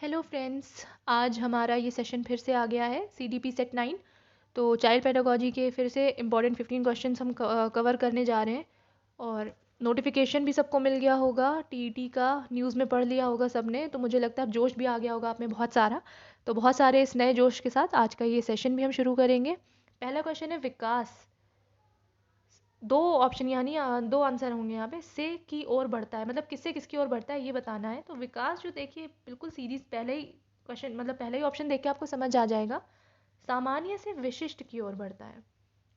Hello friends, आज हमारा ये सेशन फिर से आ गया है CDP सेट 9। तो चाइल्ड पेडागोजी के फिर से इम्पॉर्टेंट 15 क्वेश्चंस हम कवर करने जा रहे हैं। और नोटिफिकेशन भी सबको मिल गया होगा, TET का न्यूज़ में पढ़ लिया होगा सबने। तो मुझे लगता है अब जोश भी आ गया होगा आप में बहुत सारा। तो बहुत सारे इस नए जोश के साथ आज का ये सेशन भी हम शुरू करेंगे। पहला क्वेश्चन है विकास। दो ऑप्शन यानी दो आंसर होंगे यहाँ पे। से की ओर बढ़ता है मतलब किससे किसकी ओर बढ़ता है ये बताना है। तो विकास जो देखिए बिल्कुल सीरीज पहले ही क्वेश्चन मतलब पहले ही ऑप्शन देख के आपको समझ आ जाएगा। सामान्य से विशिष्ट की ओर बढ़ता है।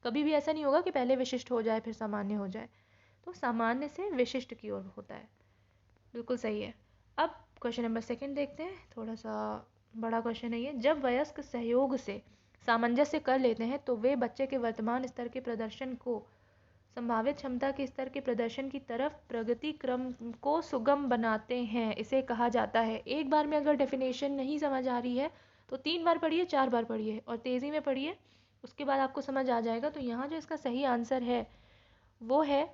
कभी भी ऐसा नहीं होगा कि पहले विशिष्ट हो जाए फिर सामान्य हो जाए। तो सामान्य से विशिष्ट की ओर होता है। बिल्कुल सही है। अब क्वेश्चन नंबर सेकंड देखते हैं। थोड़ा सा बड़ा क्वेश्चन है ये। जब वयस्क सहयोग से सामंजस्य कर लेते हैं तो वे बच्चे के वर्तमान स्तर के प्रदर्शन को संभावित क्षमता के स्तर के प्रदर्शन की तरफ प्रगति क्रम को सुगम बनाते हैं। इसे कहा जाता है। एक बार में अगर डेफिनेशन नहीं समझ आ रही है तो 3 बार पढ़िए, 4 बार पढ़िए और तेज़ी में पढ़िए, उसके बाद आपको समझ आ जाएगा। तो यहाँ जो इसका सही आंसर है वो है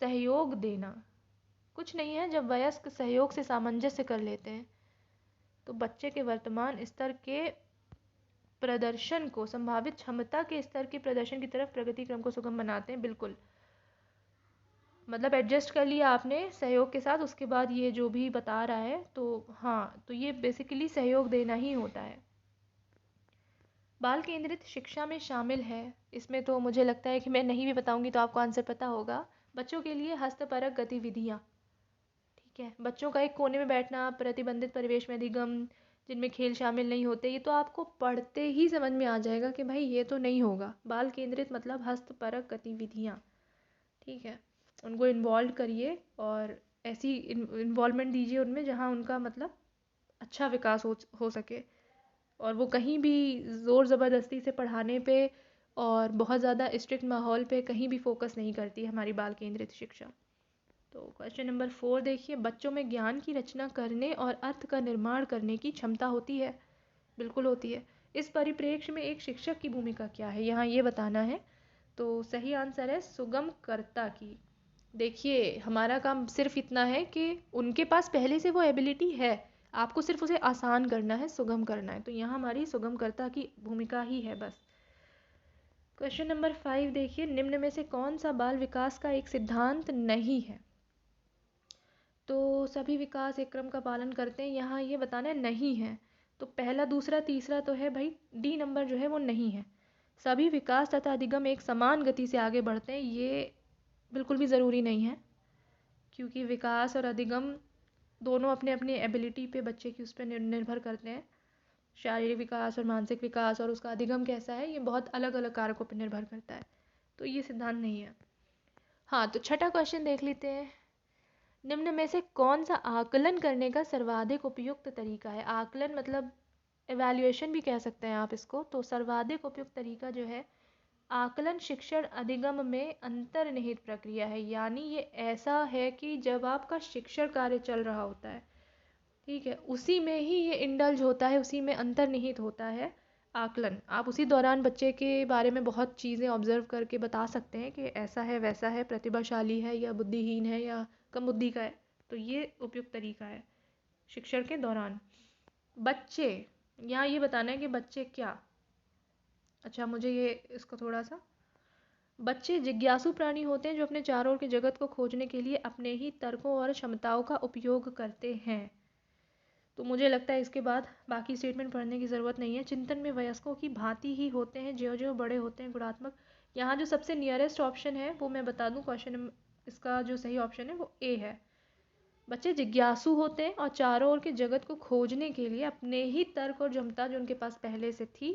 सहयोग देना। कुछ नहीं है, जब वयस्क सहयोग से सामंजस्य कर लेते हैं तो बच्चे के वर्तमान स्तर के प्रदर्शन को संभावित क्षमता के स्तर के प्रदर्शन की तरफ प्रगति क्रम को सुगम बनाते हैं। बिल्कुल, मतलब एडजस्ट कर लिया आपने सहयोग के साथ, उसके बाद ये जो भी बता रहा है तो हाँ, तो ये बेसिकली सहयोग देना ही होता है। बाल केंद्रित शिक्षा में शामिल है। इसमें तो मुझे लगता है कि मैं नहीं भी बताऊंगी तो आपको आंसर पता होगा। बच्चों के लिए हस्तपरक गतिविधियाँ। ठीक है, बच्चों का एक कोने में बैठना, प्रतिबंधित परिवेश में अधिगम, जिनमें खेल शामिल नहीं होते, ये तो आपको पढ़ते ही समझ में आ जाएगा कि भाई ये तो नहीं होगा। बाल केंद्रित मतलब हस्तपरक गतिविधियाँ। ठीक है, उनको इन्वॉल्व करिए और ऐसी इन्वॉल्वमेंट दीजिए उनमें जहाँ उनका मतलब अच्छा विकास हो सके। और वो कहीं भी ज़ोर ज़बरदस्ती से पढ़ाने पे और बहुत ज़्यादा स्ट्रिक्ट माहौल पे कहीं भी फोकस नहीं करती हमारी बाल केंद्रित शिक्षा। तो क्वेश्चन नंबर 4 देखिए। बच्चों में ज्ञान की रचना करने और अर्थ का निर्माण करने की क्षमता होती है। बिल्कुल होती है। इस परिप्रेक्ष्य में एक शिक्षक की भूमिका क्या है, यहाँ ये बताना है। तो सही आंसर है सुगम कर्ता की। देखिए हमारा काम सिर्फ इतना है कि उनके पास पहले से वो एबिलिटी है, आपको सिर्फ उसे आसान करना है, सुगम करना है। तो यहाँ हमारी सुगमकर्ता की भूमिका ही है बस। क्वेश्चन नंबर 5 देखिए। निम्न में से कौन सा बाल विकास का एक सिद्धांत नहीं है। तो सभी विकास एक क्रम का पालन करते हैं, यहाँ ये बताना है नहीं है। तो पहला, दूसरा, तीसरा तो है भाई, डी नंबर जो है वो नहीं है। सभी विकास तथा अधिगम एक समान गति से आगे बढ़ते हैं, ये बिल्कुल भी ज़रूरी नहीं है। क्योंकि विकास और अधिगम दोनों अपने अपने एबिलिटी पे बच्चे की उस पर निर्भर करते हैं। शारीरिक विकास और मानसिक विकास और उसका अधिगम कैसा है ये बहुत अलग अलग कारकों पर निर्भर करता है। तो ये सिद्धांत नहीं है। हाँ, तो छठा क्वेश्चन देख लेते हैं। निम्न में से कौन सा आकलन करने का सर्वाधिक उपयुक्त तरीका है। आकलन मतलब एवैल्यूएशन भी कह सकते हैं आप इसको। तो सर्वाधिक उपयुक्त तरीका जो है, आकलन शिक्षण अधिगम में अंतर्निहित प्रक्रिया है। यानी ये ऐसा है कि जब आपका शिक्षण कार्य चल रहा होता है, ठीक है, उसी में ही ये इंडल्ज होता है, उसी में अंतर्निहित होता है आकलन। आप उसी दौरान बच्चे के बारे में बहुत चीज़ें ऑब्जर्व करके बता सकते हैं कि ऐसा है, वैसा है, प्रतिभाशाली है या बुद्धिहीन है या कम बुद्धि का है। तो ये उपयुक्त तरीका है शिक्षण के दौरान। बच्चे, यहाँ ये बताना है कि बच्चे क्या, अच्छा मुझे ये इसको थोड़ा सा, बच्चे जिज्ञासु प्राणी होते हैं जो अपने चारों ओर के जगत को खोजने के लिए अपने ही तर्कों और क्षमताओं का उपयोग करते हैं। तो मुझे लगता है इसके बाद बाकी स्टेटमेंट पढ़ने की ज़रूरत नहीं है। चिंतन में वयस्कों की भांति ही होते हैं, ज्यों ज्यों बड़े होते हैं गुणात्मक। यहाँ जो सबसे नियरेस्ट ऑप्शन है वो मैं बता दूँ, क्वेश्चन इसका जो सही ऑप्शन है वो ए है। बच्चे जिज्ञासु होते हैं और चारों ओर के जगत को खोजने के लिए अपने ही तर्क और क्षमता जो उनके पास पहले से थी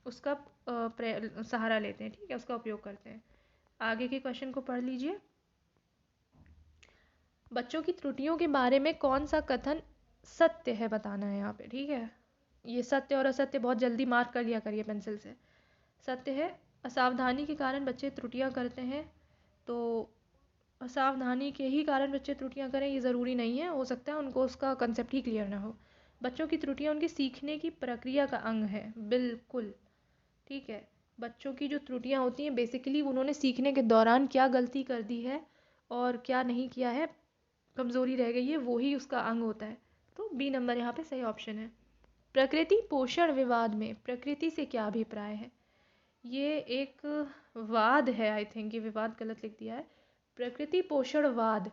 उसका सहारा लेते हैं। ठीक है, उसका उपयोग करते हैं। आगे के क्वेश्चन को पढ़ लीजिए। बच्चों की त्रुटियों के बारे में कौन सा कथन सत्य है बताना है यहाँ पे। ठीक है, ये सत्य और असत्य बहुत जल्दी मार्क कर लिया करिए पेंसिल से। सत्य है, असावधानी के कारण बच्चे त्रुटियां करते हैं। तो असावधानी के ही कारण बच्चे त्रुटियां करें ये ज़रूरी नहीं है, हो सकता है उनको उसका कंसेप्ट ही क्लियर ना हो। बच्चों की त्रुटियां उनकी सीखने की प्रक्रिया का अंग है। बिल्कुल ठीक है, बच्चों की जो त्रुटियां होती हैं बेसिकली उन्होंने सीखने के दौरान क्या गलती कर दी है और क्या नहीं किया है, कमज़ोरी रह गई है, वो ही उसका अंग होता है। तो बी नंबर यहाँ पे सही ऑप्शन है। प्रकृति पोषण विवाद में प्रकृति से क्या अभिप्राय है? ये एक वाद है, आई थिंक ये विवाद गलत लिख दिया है। प्रकृति पोषणवाद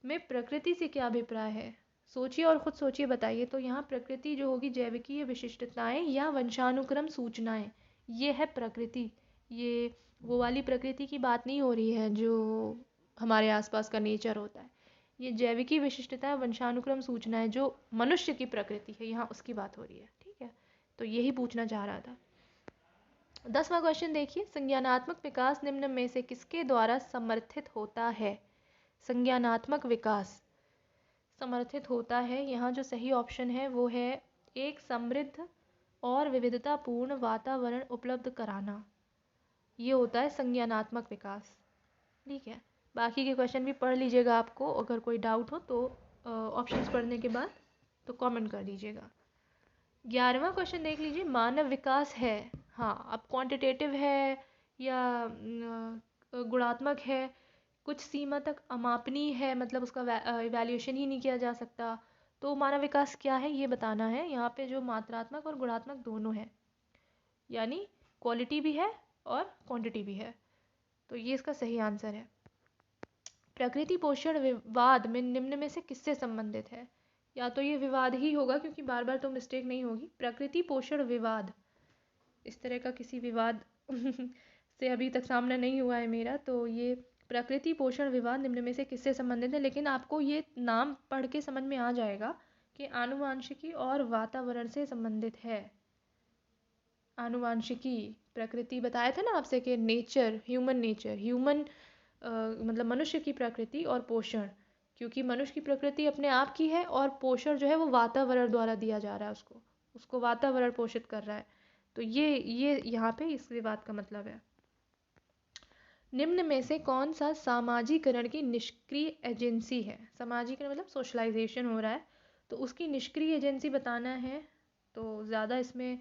में प्रकृति से क्या अभिप्राय है? सोचिए और खुद सोचिए, बताइए। तो यहाँ प्रकृति जो होगी जैविकीय विशिष्टताएं या वंशानुक्रम सूचनाएं, ये है प्रकृति। ये वो वाली प्रकृति की बात नहीं हो रही है जो हमारे आसपास का नेचर होता है। ये जैविकीय विशिष्टताएं वंशानुक्रम सूचनाएं जो मनुष्य की प्रकृति है, यहाँ उसकी बात हो रही है। ठीक है, तो यही पूछना चाह रहा था। 10वां क्वेश्चन देखिए, संज्ञानात्मक विकास निम्न में से किसके द्वारा समर्थित होता है? संज्ञानात्मक विकास समर्थित होता है, यहाँ जो सही ऑप्शन है वो है एक समृद्ध और विविधतापूर्ण वातावरण उपलब्ध कराना। ये होता है संज्ञानात्मक विकास। ठीक है, बाकी के क्वेश्चन भी पढ़ लीजिएगा, आपको अगर कोई डाउट हो तो ऑप्शंस पढ़ने के बाद तो कमेंट कर दीजिएगा। 11वां क्वेश्चन देख लीजिए, मानव विकास है, हाँ अब क्वांटिटेटिव है या गुणात्मक है, कुछ सीमा तक अमापनीय है, मतलब उसका इवैल्यूएशन ही नहीं किया जा सकता। तो मानव विकास क्या है ये बताना है। यहाँ पे जो मात्रात्मक और गुणात्मक दोनों है, यानी क्वालिटी भी है और क्वांटिटी भी है, तो ये इसका सही आंसर है। प्रकृति पोषण विवाद में निम्न में से किससे संबंधित है? या तो ये विवाद ही होगा क्योंकि बार बार तो मिस्टेक नहीं होगी। प्रकृति पोषण विवाद, इस तरह का किसी विवाद से अभी तक सामना नहीं हुआ है मेरा, तो ये प्रकृति पोषण विवाद निम्न में से किससे संबंधित है। लेकिन आपको ये नाम पढ़ के समझ में आ जाएगा कि आनुवांशिकी और वातावरण से संबंधित है। आनुवांशिकी, प्रकृति बताया था ना आपसे कि नेचर, ह्यूमन मतलब मनुष्य की प्रकृति, और पोषण, क्योंकि मनुष्य की प्रकृति अपने आप की है और पोषण जो है वो वातावरण द्वारा दिया जा रहा है, उसको वातावरण पोषित कर रहा है। तो ये यहाँ पे इस विवाद का मतलब है। निम्न में से कौन सा सामाजिकरण की निष्क्रिय एजेंसी है? सामाजिकरण मतलब सोशलाइजेशन हो रहा है, तो उसकी निष्क्रिय एजेंसी बताना है। तो ज़्यादा इसमें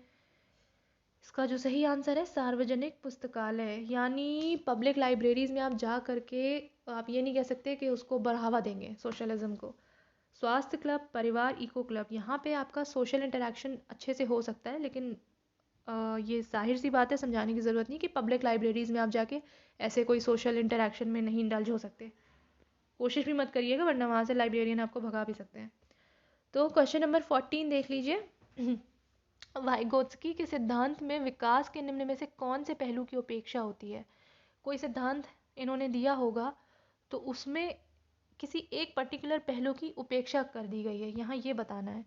इसका जो सही आंसर है सार्वजनिक पुस्तकालय, यानी पब्लिक लाइब्रेरीज़ में आप जा करके आप ये नहीं कह सकते कि उसको बढ़ावा देंगे सोशलिज्म को। स्वास्थ्य क्लब, परिवार, इको क्लब, यहाँ पे आपका सोशल इंटरेक्शन अच्छे से हो सकता है, लेकिन ये जाहिर सी बात है, समझाने की ज़रूरत नहीं कि पब्लिक लाइब्रेरीज़ में आप जाके ऐसे कोई सोशल इंटरेक्शन में नहीं इंडल्ज हो सकते। कोशिश भी मत करिएगा, वरना वहाँ से लाइब्रेरियन आपको भगा भी सकते हैं। तो क्वेश्चन नंबर 14 देख लीजिए। वाइगोत्स्की के सिद्धांत में विकास के निम्न में से कौन से पहलू की उपेक्षा होती है? कोई सिद्धांत इन्होंने दिया होगा तो उसमें किसी एक पर्टिकुलर पहलू की उपेक्षा कर दी गई है, यहाँ ये बताना है।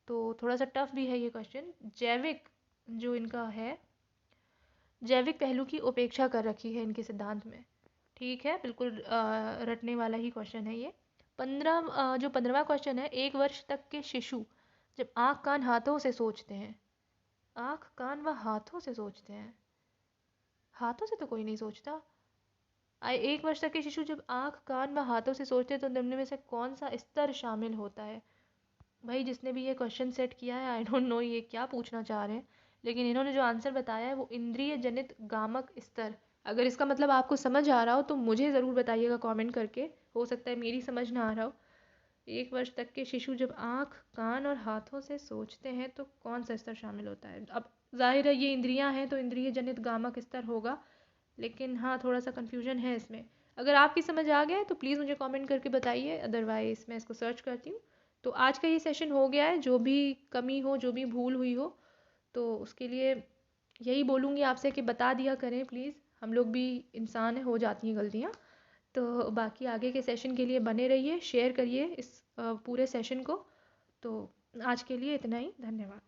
तो थोड़ा सा टफ भी है ये क्वेश्चन। जैविक जो इनका है, जैविक पहलू की उपेक्षा कर रखी है इनके सिद्धांत में। ठीक है, बिल्कुल रटने वाला ही क्वेश्चन है ये। 15वां क्वेश्चन है, 1 वर्ष तक के शिशु जब आँख कान हाथों से सोचते हैं, आँख कान व हाथों से सोचते हैं, हाथों से तो कोई नहीं सोचता। 1 वर्ष तक के शिशु जब आँख कान व हाथों से सोचते हैं तो निम्न में से कौन सा स्तर शामिल होता है? भाई जिसने भी ये क्वेश्चन सेट किया है, आई डोंट नो ये क्या पूछना चाह रहे हैं, लेकिन इन्होंने जो आंसर बताया है वो इंद्रिय जनित गामक स्तर। अगर इसका मतलब आपको समझ आ रहा हो तो मुझे ज़रूर बताइएगा कमेंट करके, हो सकता है मेरी समझ ना आ रहा हो। 1 वर्ष तक के शिशु जब आँख कान और हाथों से सोचते हैं तो कौन सा स्तर शामिल होता है? अब जाहिर है ये इंद्रियां हैं तो इंद्रिय जनित गामक स्तर होगा, लेकिन हाँ थोड़ा सा कन्फ्यूजन है इसमें। अगर आपकी समझ आ गया है तो प्लीज़ मुझे कमेंट करके बताइए, अदरवाइज़ मैं इसको सर्च करती हूँ। तो आज का ये सेशन हो गया है, जो भी कमी हो, जो भी भूल हुई हो, तो उसके लिए यही बोलूँगी आपसे कि बता दिया करें प्लीज़, हम लोग भी इंसान हैं, हो जाती हैं गलतियाँ। तो बाकी आगे के सेशन के लिए बने रहिए, शेयर करिए इस पूरे सेशन को। तो आज के लिए इतना ही, धन्यवाद।